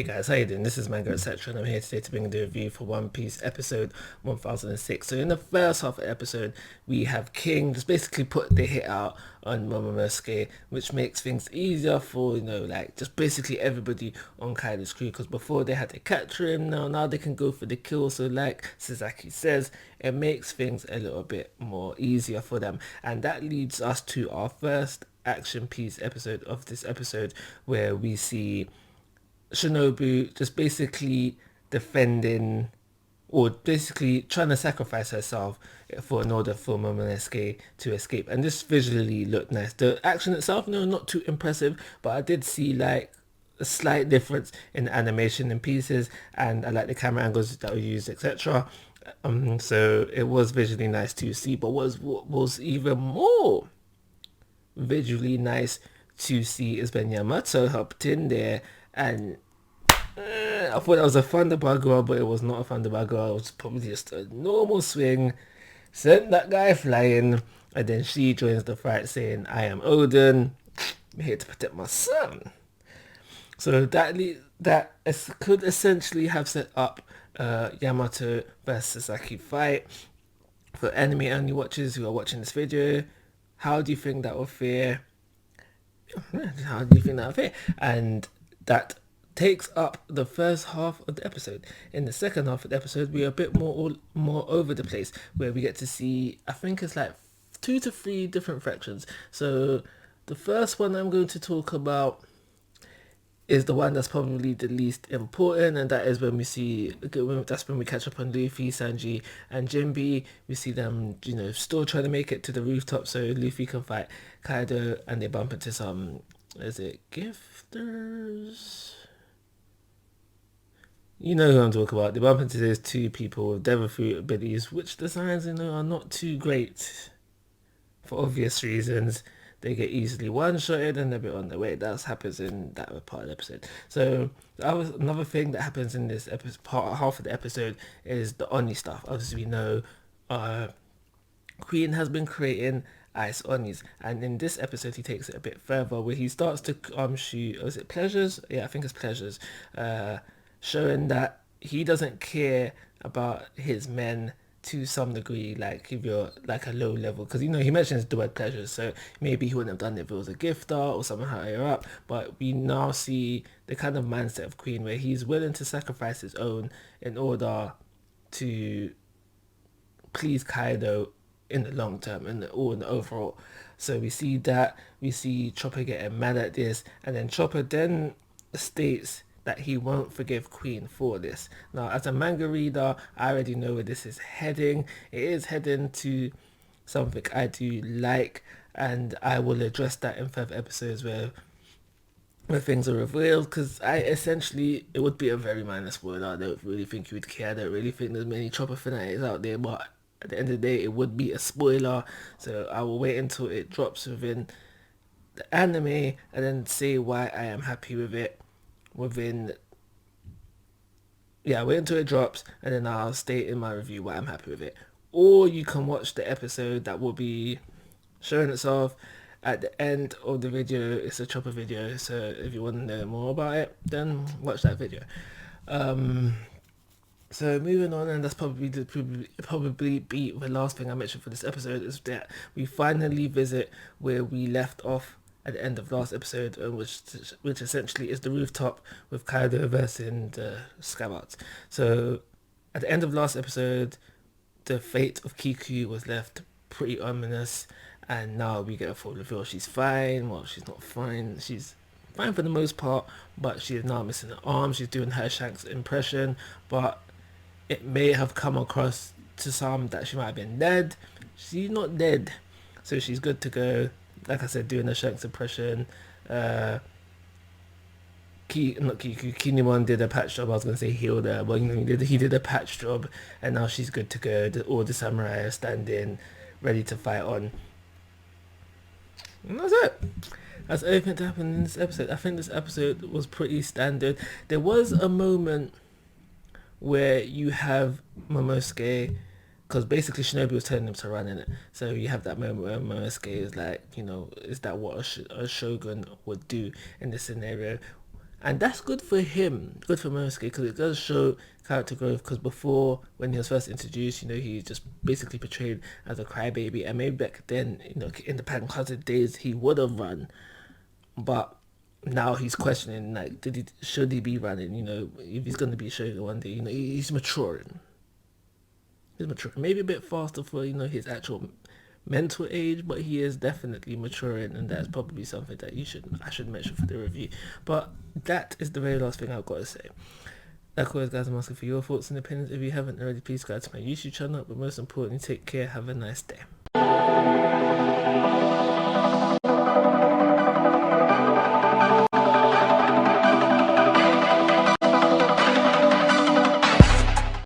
Guys, how you doing? This is Manga, etc. and I'm here today to bring the review for One Piece episode 1006. So in the first half of the episode, we have King just basically put the hit out on Momonosuke, which makes things easier for, like just basically everybody on Kaido's crew, because before they had to capture him, now they can go for the kill. So like Sasaki says, it makes things a little bit more easier for them. And that leads us to our first action piece episode of this episode, where we see Shinobu just basically defending, or basically trying to sacrifice herself for in order for Momonosuke to escape. And this visually looked nice. The action itself, no, not too impressive, but I did see like a slight difference in the animation and pieces, and I like the camera angles that were used, etc. So it was visually nice to see. But what was even more visually nice to see is when Yamato hopped in there, and I thought that was a Thunderbugger, but it was not a Thunderbugger. It was probably just a normal swing. Sent that guy flying, and then she joins the fight saying, "I am Odin, I'm here to protect my son." So could essentially have set up Yamato versus Sasaki fight. For enemy only watchers who are watching this video, how do you think that will fare? How do you think that will fare? And that takes up the first half of the episode. In the second half of the episode, we're a bit more over the place, where we get to see, I think it's like 2 to 3 different fractions. So the first one I'm going to talk about is the one that's probably the least important, and that is when we see, that's when we catch up on Luffy, Sanji, and Jinbe. We see them, still trying to make it to the rooftop so Luffy can fight Kaido, and they bump into some, is it gifters? You know who I'm talking about. They bump into those 2 people with Devil Fruit abilities, which the signs, are not too great for obvious reasons. They get easily one-shotted and they're a bit on their way. That happens in that part of the episode. So that was another thing that happens in this episode, half of the episode, is the Oni stuff. Obviously, we know Queen has been creating ice Onis, and in this episode he takes it a bit further, where he starts to shoot, is it pleasures? Yeah, I think it's pleasures. Showing that he doesn't care about his men to some degree, like if you're like a low level, because he mentions the word pleasures, so maybe he wouldn't have done it if it was a gifter or someone higher up. But we now see the kind of mindset of Queen, where he's willing to sacrifice his own in order to please Kaido in the long term, in the overall. So we see Chopper getting mad at this, and then Chopper then states that he won't forgive Queen for this. Now, as a manga reader, I already know where this is heading. It is heading to something I do like, and I will address that in further episodes where things are revealed, because it would be a very minor spoiler. I don't really think you would care. I don't really think there's many Chopper fanatics out there, but at the end of the day, it would be a spoiler. So I will wait until it drops within the anime and then say why I am happy with it wait until it drops, and then I'll state in my review why I'm happy with it. Or you can watch the episode that will be showing itself at the end of the video. It's a Chopper video, so if you want to know more about it, then watch that video. So moving on, and that's probably be the last thing I mentioned for this episode, is that we finally visit where we left off at the end of last episode, which essentially is the rooftop with Kaido versus the Scabbards. So at the end of last episode, the fate of Kiku was left pretty ominous, and now we get a full reveal. She's fine. Well, she's not fine. She's fine for the most part, but she is now missing an arm. She's doing her Shanks impression, but it may have come across to some that she might have been dead. She's not dead, so she's good to go. Like I said, doing the Shanks impression. Kinemon did a patch job. I was going to say healed her, but he did a patch job, and now she's good to go. All the samurai are standing, ready to fight on. And that's it. That's everything that happened in this episode. I think this episode was pretty standard. There was a moment where you have Momosuke, because basically Shinobi was telling him to run in it. So you have that moment where Momosuke is like, is that what a shogun would do in this scenario? And that's good for him, good for Momosuke, because it does show character growth. Because before, when he was first introduced, he just basically portrayed as a crybaby, and maybe back then, in the Pan Cousin days, he would have run, but now he's questioning, like, should he be running? If he's going to be shogun one day, he's maturing. He's maturing, maybe a bit faster for his actual mental age, but he is definitely maturing, and that's probably something that I should mention for the review. But that is the very last thing I've got to say. Like always, guys, I'm asking for your thoughts and opinions. If you haven't already, please subscribe to my YouTube channel. But most importantly, take care. Have a nice day.